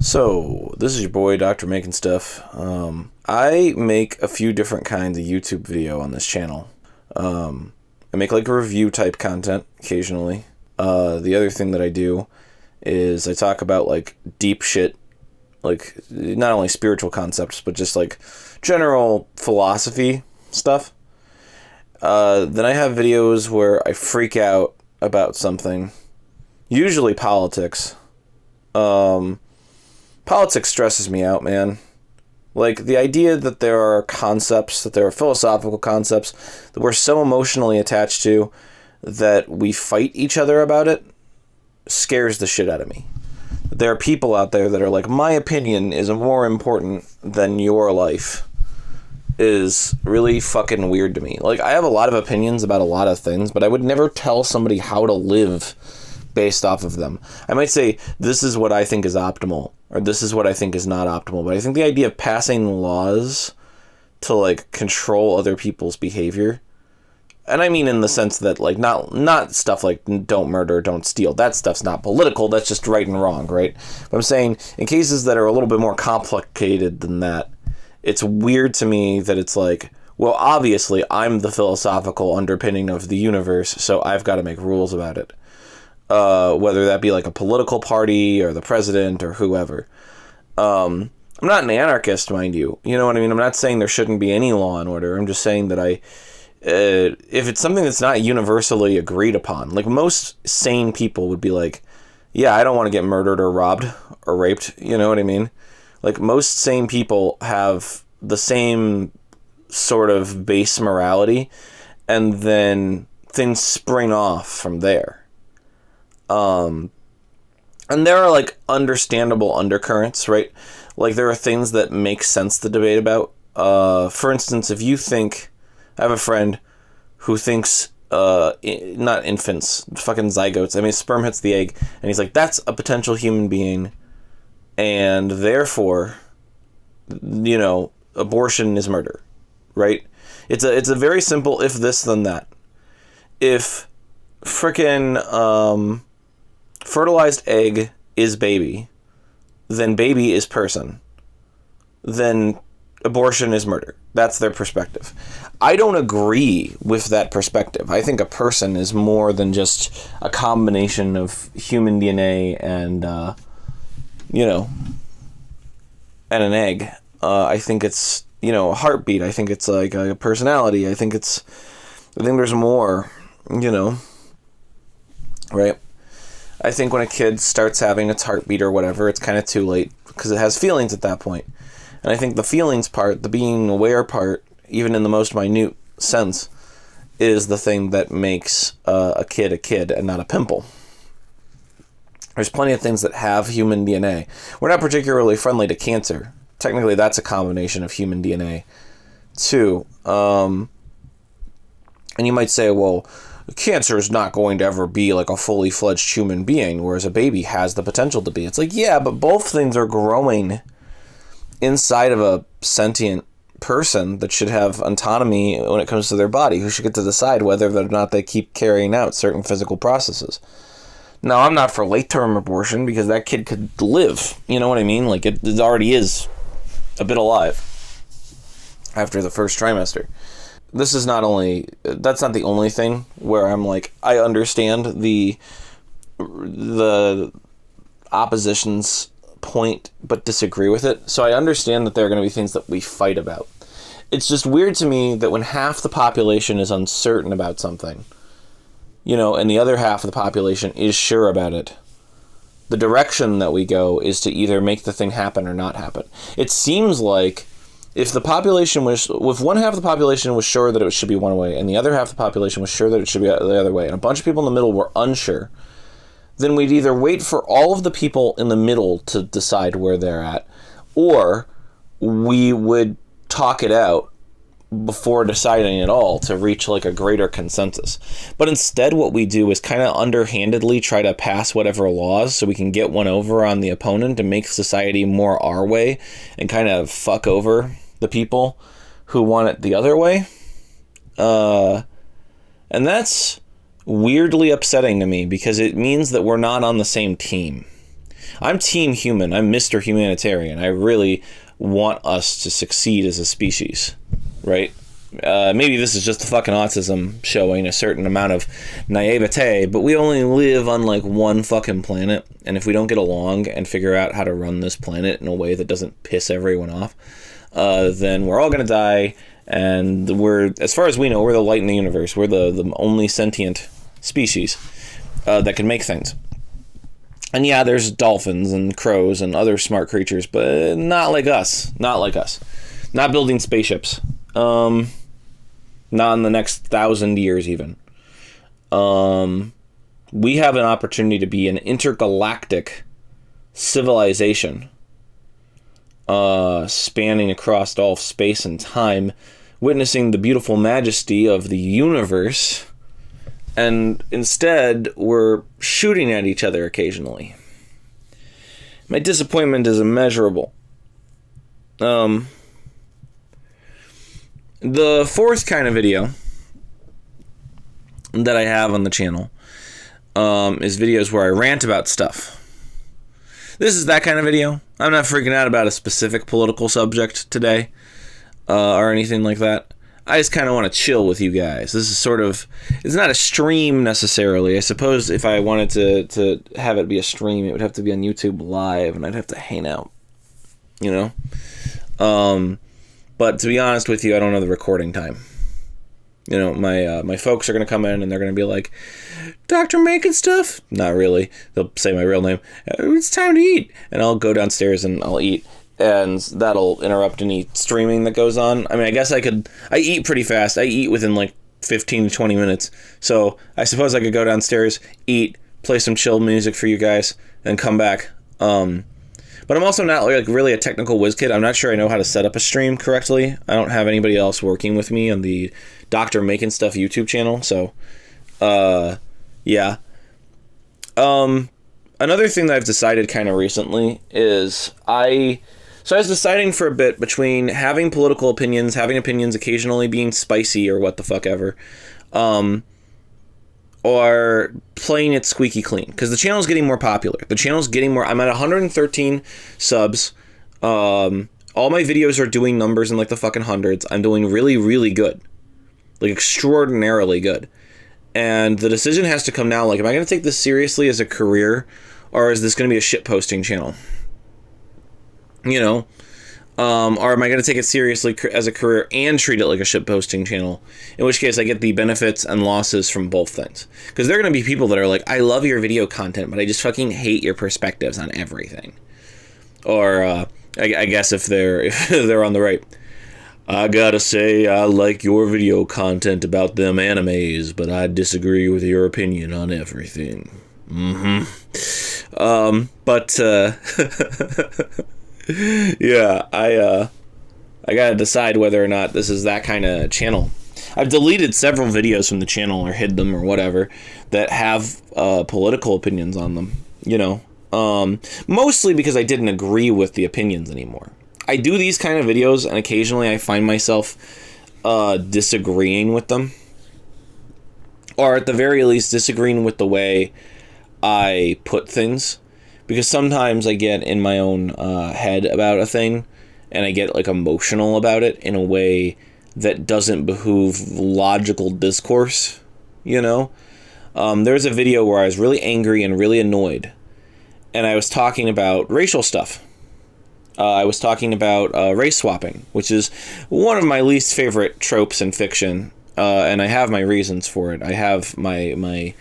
So, this is your boy, Dr. Making Stuff. I make a few different kinds of YouTube video on this channel. I make like a review type content occasionally. The other thing that I do is I talk about like deep shit, like not only spiritual concepts, but just like general philosophy stuff. Then I have videos where I freak out about something, usually politics. Politics stresses me out, man. Like, the idea that there are concepts, that there are philosophical concepts that we're so emotionally attached to that we fight each other about it scares the shit out of me. There are people out there that are like, my opinion is more important than your life, is really fucking weird to me. Like, I have a lot of opinions about a lot of things, but I would never tell somebody how to live based off of them. I might say, this is what I think is optimal, or this is what I think is not optimal, but I think the idea of passing laws to, like, control other people's behavior, and I mean in the sense that, like, not stuff like don't murder, don't steal, that stuff's not political, that's just right and wrong, right? But I'm saying, in cases that are a little bit more complicated than that, it's weird to me that it's like, well, obviously, I'm the philosophical underpinning of the universe, so I've got to make rules about it. Whether that be like a political party or the president or whoever. I'm not an anarchist, mind you. You know what I mean? I'm not saying there shouldn't be any law and order. I'm just saying that if it's something that's not universally agreed upon, like most sane people would be like, yeah, I don't want to get murdered or robbed or raped. You know what I mean? Like most sane people have the same sort of base morality, and then things spring off from there. And there are like understandable undercurrents, right? Like there are things that make sense to debate about. For instance, if you think, I have a friend who thinks, not infants, fucking zygotes. I mean, sperm hits the egg, and he's like, that's a potential human being, and therefore, you know, abortion is murder, right? It's a very simple if this then that. If frickin', fertilized egg is baby, then baby is person, then abortion is murder. That's their perspective. I don't agree with that perspective. I think a person is more than just a combination of human DNA and, and an egg. I think it's, a heartbeat. I think it's like a personality. I think there's more, right? I think when a kid starts having its heartbeat or whatever, it's kind of too late because it has feelings at that point. And I think the feelings part, the being aware part, even in the most minute sense, is the thing that makes a kid and not a pimple. There's plenty of things that have human DNA. We're not particularly friendly to cancer. Technically, that's a combination of human DNA, too. And you might say, well, cancer is not going to ever be like a fully fledged human being, whereas a baby has the potential to be. It's like, yeah, but both things are growing inside of a sentient person that should have autonomy when it comes to their body, who should get to decide whether or not they keep carrying out certain physical processes. Now, I'm not for late-term abortion because that kid could live. You know what I mean? Like, it already is a bit alive after the first trimester. This is that's not the only thing where I'm like, I understand the opposition's point, but disagree with it. So I understand that there are going to be things that we fight about. It's just weird to me that when half the population is uncertain about something, and the other half of the population is sure about it, the direction that we go is to either make the thing happen or not happen. It seems like if one half of the population was sure that it should be one way, and the other half of the population was sure that it should be the other way, and a bunch of people in the middle were unsure, then we'd either wait for all of the people in the middle to decide where they're at, or we would talk it out before deciding at all to reach like a greater consensus. But instead what we do is kind of underhandedly try to pass whatever laws so we can get one over on the opponent and make society more our way and kind of fuck over the people who want it the other way. And that's weirdly upsetting to me because it means that we're not on the same team. I'm Team Human. I'm Mr. Humanitarian. I really want us to succeed as a species, right? Maybe this is just the fucking autism showing a certain amount of naivete, but we only live on like one fucking planet, and if we don't get along and figure out how to run this planet in a way that doesn't piss everyone off, then we're all gonna die. And we're, as far as we know, we're the light in the universe. We're the only sentient species that can make things. And yeah, there's dolphins and crows and other smart creatures, but not like us. Not like us. Not building spaceships. Not in the next 1,000 years even. We have an opportunity to be an intergalactic civilization, spanning across all space and time, witnessing the beautiful majesty of the universe, and instead we're shooting at each other occasionally. My disappointment is immeasurable. The fourth kind of video that I have on the channel is videos where I rant about stuff. This is that kind of video. I'm not freaking out about a specific political subject today. Or anything like that. I just kind of want to chill with you guys. This is sort of, it's not a stream necessarily. I suppose if I wanted to have it be a stream, it would have to be on YouTube Live, and I'd have to hang out, you know? But to be honest with you, I don't know the recording time. You know, my folks are going to come in and they're going to be like, Dr. Making Stuff? Not really. They'll say my real name. It's time to eat. And I'll go downstairs and I'll eat. And that'll interrupt any streaming that goes on. I mean, I guess I eat pretty fast. I eat within like 15 to 20 minutes. So I suppose I could go downstairs, eat, play some chill music for you guys, and come back. But I'm also not like really a technical whiz kid. I'm not sure I know how to set up a stream correctly. I don't have anybody else working with me on the Dr. Making Stuff YouTube channel. So, yeah. Another thing that I've decided kind of recently is So I was deciding for a bit between having political opinions, having opinions occasionally being spicy or what the fuck ever, or playing it squeaky clean. Because the channel's getting more popular. The channel's getting more... I'm at 113 subs. All my videos are doing numbers in like the fucking hundreds. I'm doing really, really good. Like extraordinarily good. And the decision has to come now. Like, am I going to take this seriously as a career? Or is this going to be a shitposting channel? You know, or am I going to take it seriously as a career and treat it like a shitposting channel? In which case I get the benefits and losses from both things. Because there are going to be people that are like, I love your video content, but I just fucking hate your perspectives on everything. Or, I guess if they're on the right, I gotta say I like your video content about them animes, but I disagree with your opinion on everything. Yeah, I gotta decide whether or not this is that kind of channel. I've deleted several videos from the channel or hid them or whatever that have political opinions on them, you know. Mostly because I didn't agree with the opinions anymore. I do these kind of videos and occasionally I find myself disagreeing with them. Or at the very least disagreeing with the way I put things. Because sometimes I get in my own head about a thing, and I get like emotional about it in a way that doesn't behoove logical discourse, you know? There's a video where I was really angry and really annoyed, and I was talking about racial stuff. I was talking about race swapping, which is one of my least favorite tropes in fiction, and I have my reasons for it. I have my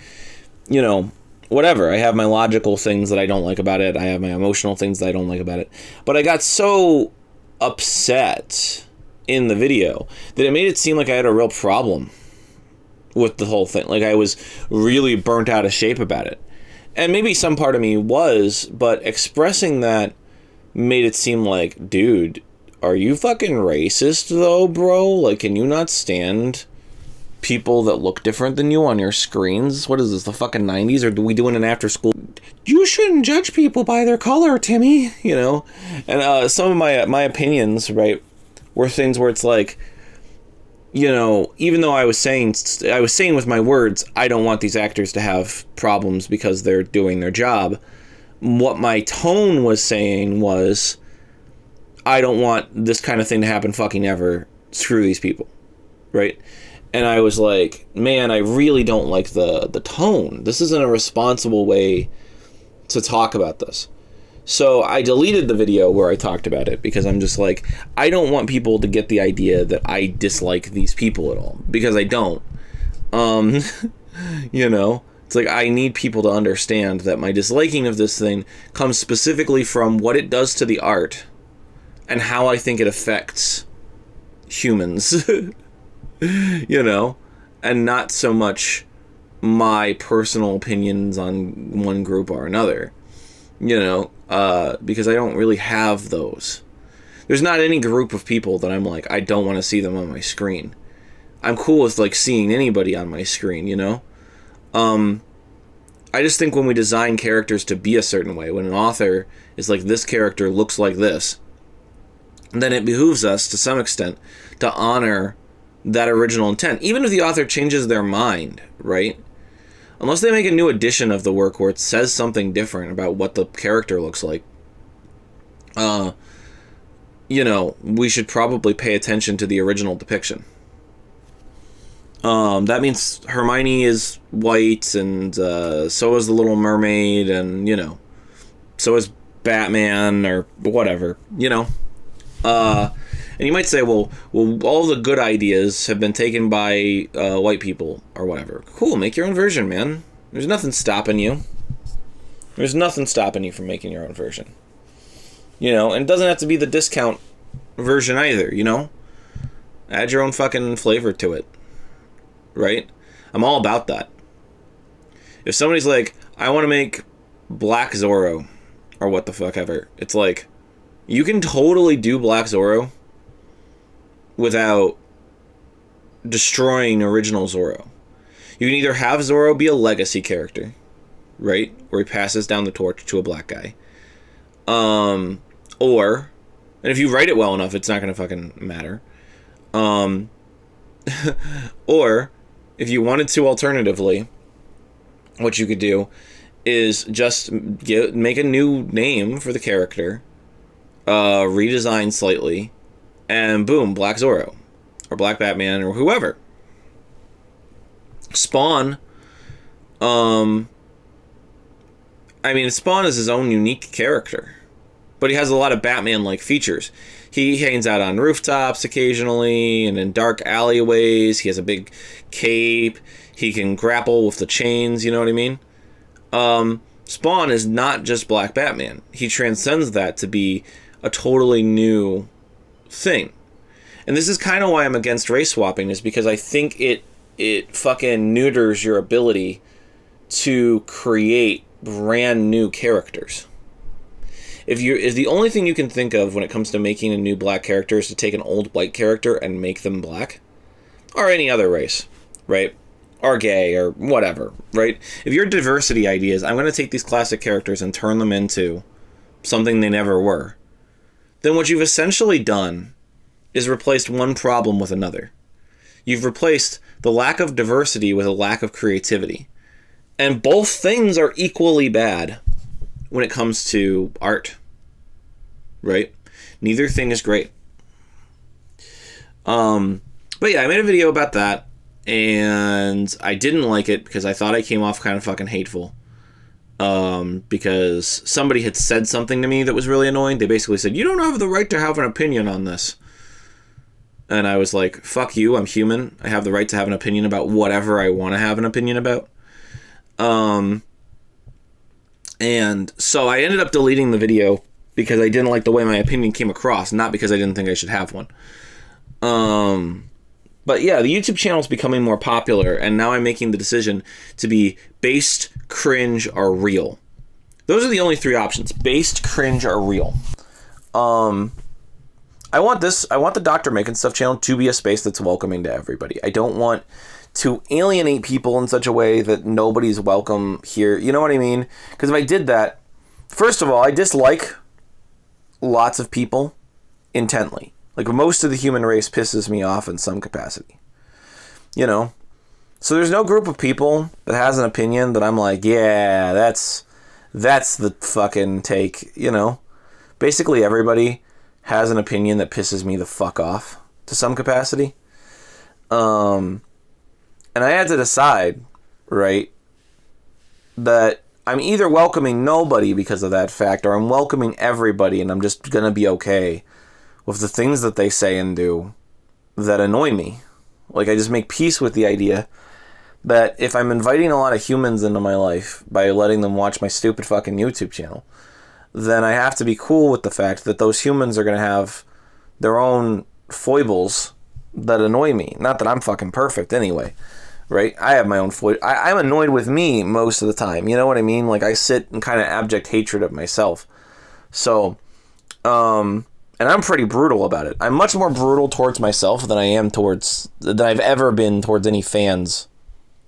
you know... whatever. I have my logical things that I don't like about it. I have my emotional things that I don't like about it. But I got so upset in the video that it made it seem like I had a real problem with the whole thing. Like I was really burnt out of shape about it. And maybe some part of me was, but expressing that made it seem like, dude, are you fucking racist though, bro? Like, can you not stand people that look different than you on your screens? What is this, the fucking 90s? Or do we doing an after school? You shouldn't judge people by their color, Timmy, you know? And some of my opinions, right, were things where it's like, you know, even though I was saying with my words, I don't want these actors to have problems because they're doing their job. what my tone was saying was, I don't want this kind of thing to happen fucking ever. Screw these people. Right? And I was like, man, I really don't like the tone. This isn't a responsible way to talk about this. So I deleted the video where I talked about it because I'm just like, I don't want people to get the idea that I dislike these people at all, because I don't. You know, it's like I need people to understand that my disliking of this thing comes specifically from what it does to the art and how I think it affects humans. You know, and not so much my personal opinions on one group or another, you know, because I don't really have those. There's not any group of people that I'm like, I don't want to see them on my screen. I'm cool with, like, seeing anybody on my screen, you know? I just think when we design characters to be a certain way, when an author is like, this character looks like this, then it behooves us, to some extent, to honor that original intent, even if the author changes their mind, right? Unless they make a new edition of the work where it says something different about what the character looks like, you know, we should probably pay attention to the original depiction. That means Hermione is white, and so is the Little Mermaid, and, you know, so is Batman, or whatever, you know? And you might say, well, all the good ideas have been taken by white people, or whatever. Cool, make your own version, man. There's nothing stopping you. There's nothing stopping you from making your own version. You know, and it doesn't have to be the discount version either, you know? Add your own fucking flavor to it. Right? I'm all about that. If somebody's like, I want to make Black Zorro, or what the fuck ever, it's like, you can totally do Black Zorro without destroying original Zorro. You can either have Zorro be a legacy character, right, where he passes down the torch to a black guy, or, and if you write it well enough, it's not going to fucking matter, or, if you wanted to alternatively, what you could do is just make a new name for the character, redesign slightly, and boom, Black Zorro, or Black Batman, or whoever. Spawn, I mean, Spawn is his own unique character, but he has a lot of Batman-like features. He hangs out on rooftops occasionally, and in dark alleyways. He has a big cape. He can grapple with the chains, you know what I mean? Spawn is not just Black Batman. He transcends that to be a totally new thing. And this is kind of why I'm against race swapping, is because I think it fucking neuters your ability to create brand new characters. If the only thing you can think of when it comes to making a new black character is to take an old white character and make them black, or any other race, right? Or gay, or whatever, right? If your diversity idea is, I'm going to take these classic characters and turn them into something they never were, then what you've essentially done is replaced one problem with another. You've replaced the lack of diversity with a lack of creativity. And both things are equally bad when it comes to art, right? Neither thing is great. But yeah, I made a video about that, and I didn't like it because I thought I came off kind of fucking hateful. Because somebody had said something to me that was really annoying. They basically said, you don't have the right to have an opinion on this. And I was like, fuck you, I'm human. I have the right to have an opinion about whatever I want to have an opinion about. And so I ended up deleting the video because I didn't like the way my opinion came across, not because I didn't think I should have one. But yeah, the YouTube channel is becoming more popular, and now I'm making the decision to be based, cringe, or real. Those are the only three options: based, cringe, or real. I want the Dr. Making Stuff channel to be a space that's welcoming to everybody. I don't want to alienate people in such a way that nobody's welcome here. You know what I mean? Because if I did that, first of all, I dislike lots of people intently. Like, most of the human race pisses me off in some capacity. You know? So there's no group of people that has an opinion that I'm like, yeah, that's That's the fucking take, you know? Basically, everybody has an opinion that pisses me the fuck off to some capacity. And I had to decide, right, that I'm either welcoming nobody because of that fact, or I'm welcoming everybody, and I'm just gonna be okay with the things that they say and do that annoy me. Like, I just make peace with the idea that if I'm inviting a lot of humans into my life by letting them watch my stupid fucking YouTube channel, then I have to be cool with the fact that those humans are gonna have their own foibles that annoy me. Not that I'm fucking perfect anyway, right? I have my own I'm annoyed with me most of the time. You know what I mean? Like, I sit in kind of abject hatred of myself. So, and I'm pretty brutal about it. I'm much more brutal towards myself than I've ever been towards any fans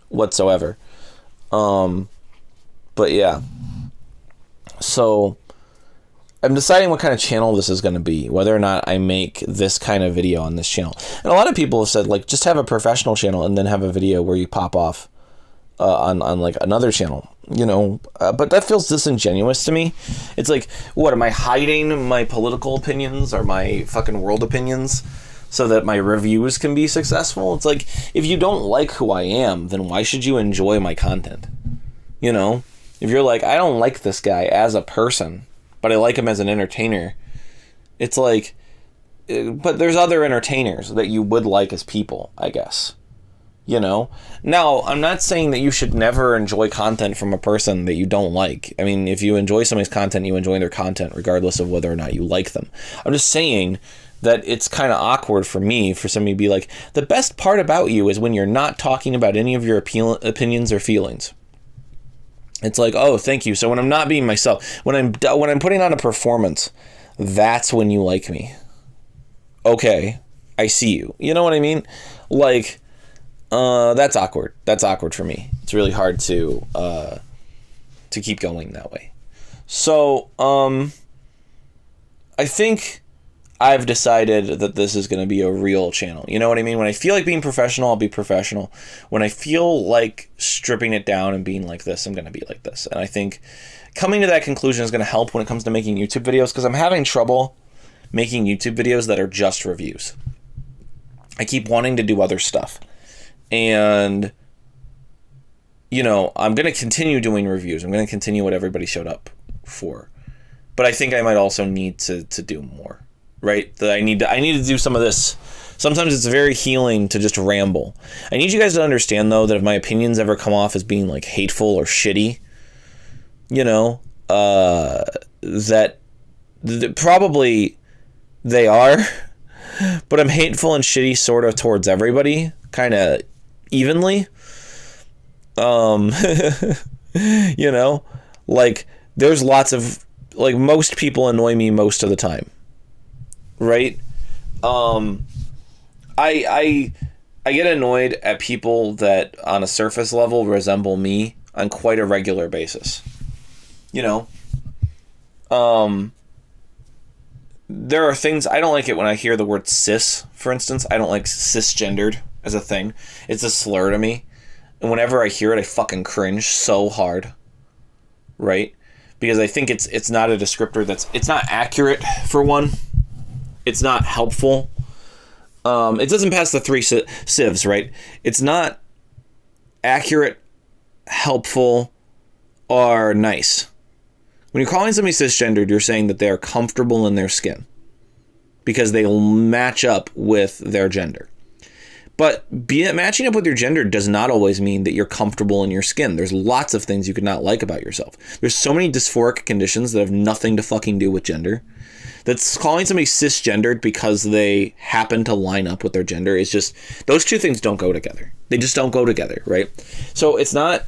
whatsoever. But yeah. So, I'm deciding what kind of channel this is going to be, whether or not I make this kind of video on this channel. And a lot of people have said, like, just have a professional channel and then have a video where you pop off on like another channel, you know. But that feels disingenuous to me. It's like, what, am I hiding my political opinions or my fucking world opinions so that my reviews can be successful? It's like, if you don't like who I am, then why should you enjoy my content? You know, if you're like, I don't like this guy as a person, but I like him as an entertainer, it's like, but there's other entertainers that you would like as people, I guess. You know? Now, I'm not saying that you should never enjoy content from a person that you don't like. I mean, if you enjoy somebody's content, you enjoy their content regardless of whether or not you like them. I'm just saying that it's kind of awkward for me for somebody to be like, the best part about you is when you're not talking about any of your opinions or feelings. It's like, oh, thank you. So when I'm not being myself, when I'm putting on a performance, that's when you like me. Okay, I see you. You know what I mean? Like, that's awkward. That's awkward for me. It's really hard to keep going that way. So, I think I've decided that this is going to be a real channel. You know what I mean? When I feel like being professional, I'll be professional. When I feel like stripping it down and being like this, I'm going to be like this. And I think coming to that conclusion is going to help when it comes to making YouTube videos, because I'm having trouble making YouTube videos that are just reviews. I keep wanting to do other stuff. And, you know, I'm going to continue doing reviews. I'm going to continue what everybody showed up for. But I think I might also need to do more. Right? That I need to do some of this. Sometimes it's very healing to just ramble. I need you guys to understand, though, that if my opinions ever come off as being like hateful or shitty, you know, that probably they are, but I'm hateful and shitty sort of towards everybody, kind of evenly. You know, like, there's lots of, like, most people annoy me most of the time. Right? I get annoyed at people that on a surface level resemble me on quite a regular basis. You know? There are things I don't like it when I hear the word cis, for instance. I don't like cisgendered as a thing. It's a slur to me. And whenever I hear it, I fucking cringe so hard. Right? Because I think it's not a descriptor it's not accurate, for one. It's not helpful. It doesn't pass the 3 sieves, right? It's not accurate, helpful, or nice. When you're calling somebody cisgendered, you're saying that they are comfortable in their skin because they match up with their gender. But matching up with your gender does not always mean that you're comfortable in your skin. There's lots of things you could not like about yourself. There's so many dysphoric conditions that have nothing to fucking do with gender. That's calling somebody cisgendered because they happen to line up with their gender is just, those two things don't go together. They just don't go together, right? So it's not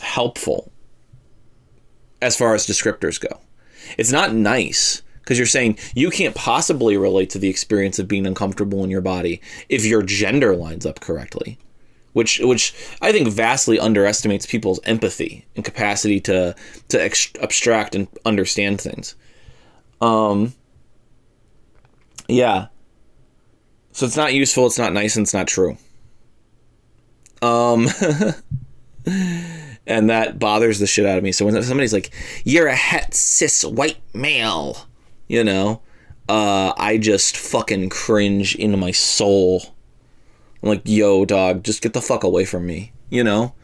helpful as far as descriptors go. It's not nice because you're saying you can't possibly relate to the experience of being uncomfortable in your body if your gender lines up correctly. Which I think vastly underestimates people's empathy and capacity to abstract and understand things. Yeah. So it's not useful, it's not nice, and it's not true. And that bothers the shit out of me. So when somebody's like, you're a het cis white male, you know, I just fucking cringe into my soul. I'm like, yo, dog, just get the fuck away from me, you know?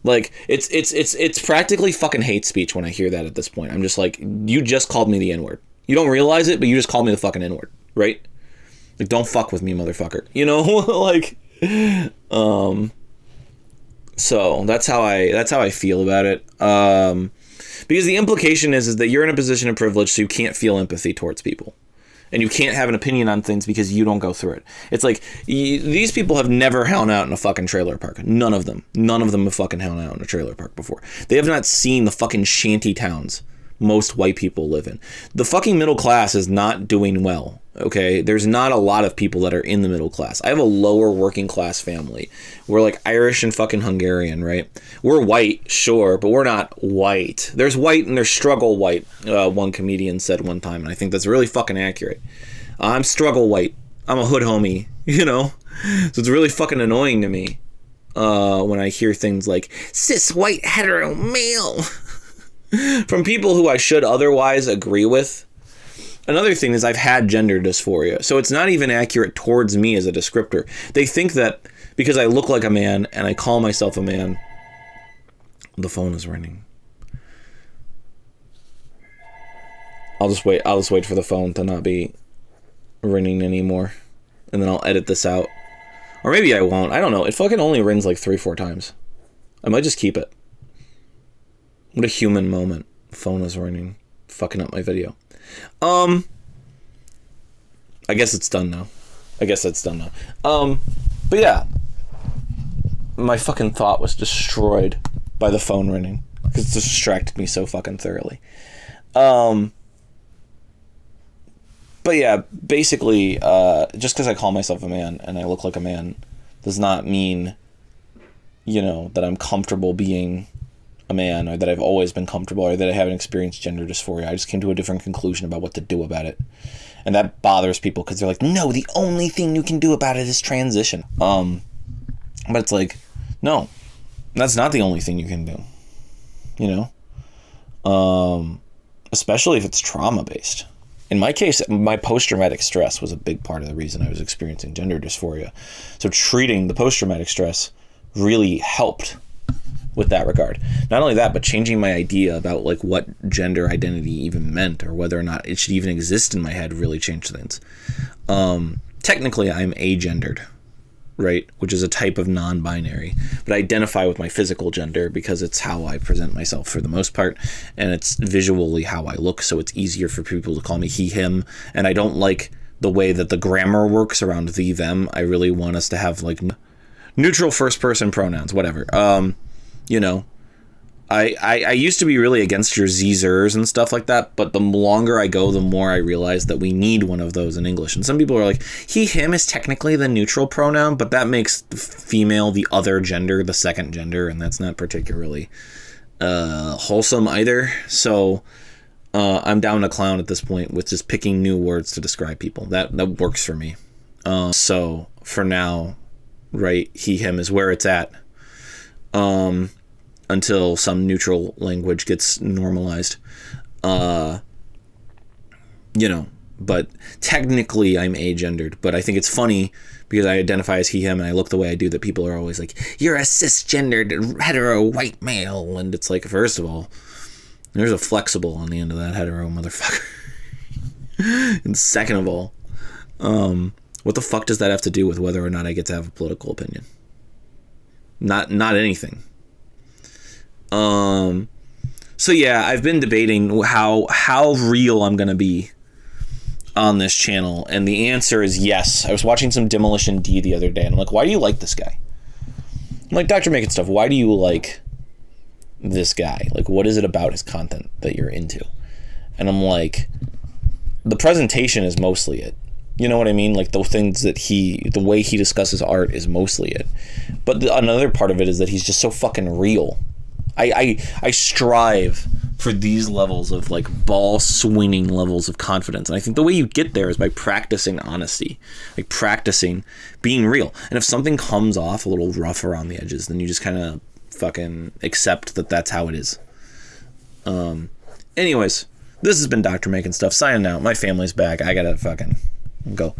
Like, it's practically fucking hate speech when I hear that at this point. I'm just like, you just called me the N-word. You don't realize it, but you just called me the fucking N-word, right? Like, don't fuck with me, motherfucker. You know? Like, so that's how I feel about it. Because the implication is that you're in a position of privilege, so you can't feel empathy towards people. And you can't have an opinion on things because you don't go through it. It's like, these people have never hung out in a fucking trailer park. None of them have fucking hung out in a trailer park before. They have not seen the fucking shanty towns most white people live in. The fucking middle class is not doing well, okay? There's not a lot of people that are in the middle class. I have a lower working class family. We're like Irish and fucking Hungarian, right? We're white, sure, but we're not white. There's white and there's struggle white, one comedian said one time, and I think that's really fucking accurate. I'm struggle white. I'm a hood homie, you know? So it's really fucking annoying to me when I hear things like cis white hetero male from people who I should otherwise agree with. Another thing is I've had gender dysphoria, so it's not even accurate towards me as a descriptor. They think that because I look like a man and I call myself a man. The phone is ringing. I'll just wait for the phone to not be ringing anymore, and then I'll edit this out. Or maybe I won't. I don't know. It fucking only rings like 3-4 times. I might just keep it. What a human moment. Phone is ringing. Fucking up my video. I guess it's done now. But yeah. My fucking thought was destroyed by the phone ringing. Because it distracted me so fucking thoroughly. But yeah, basically, just because I call myself a man and I look like a man does not mean, you know, that I'm comfortable being a man, or that I've always been comfortable, or that I haven't experienced gender dysphoria. I just came to a different conclusion about what to do about it. And that bothers people because they're like, no, the only thing you can do about it is transition. But it's like, no, that's not the only thing you can do. You know? Especially if it's trauma-based. In my case, my post-traumatic stress was a big part of the reason I was experiencing gender dysphoria. So treating the post-traumatic stress really helped with that regard. Not only that, but changing my idea about like what gender identity even meant, or whether or not it should even exist in my head, really changed things. Technically, I'm agendered, right? Which is a type of non-binary, but I identify with my physical gender because it's how I present myself for the most part, and it's visually how I look, so it's easier for people to call me he, him, and I don't like the way that the grammar works around the, them. I really want us to have like neutral first-person pronouns, whatever. You know, I used to be really against your zers and stuff like that, but the longer I go, the more I realize that we need one of those in English. And some people are like, he, him is technically the neutral pronoun, but that makes the female the other gender, the second gender, and that's not particularly wholesome either. So I'm down to clown at this point with just picking new words to describe people. That works for me. So for now, right, he, him is where it's at. Until some neutral language gets normalized. You know, but technically I'm agendered, but I think it's funny because I identify as he, him, and I look the way I do that people are always like, you're a cisgendered hetero white male. And it's like, first of all, there's a flexible on the end of that hetero motherfucker. And second of all, what the fuck does that have to do with whether or not I get to have a political opinion? Not anything. So yeah, I've been debating how real I'm gonna be on this channel, and the answer is yes. I was watching some Demolition D the other day, and I'm like, why do you like this guy? I'm like, Dr. Making Stuff, why do you like this guy? Like, what is it about his content that you're into? And I'm like, the presentation is mostly it. You know what I mean? Like the things that the way he discusses art is mostly it. But another part of it is that he's just so fucking real. I strive for these levels of like ball swinging levels of confidence. And I think the way you get there is by practicing honesty, like practicing being real. And if something comes off a little rough around the edges, then you just kind of fucking accept that that's how it is. Anyways, this has been Dr. Making Stuff signing out. My family's back. I gotta fucking go.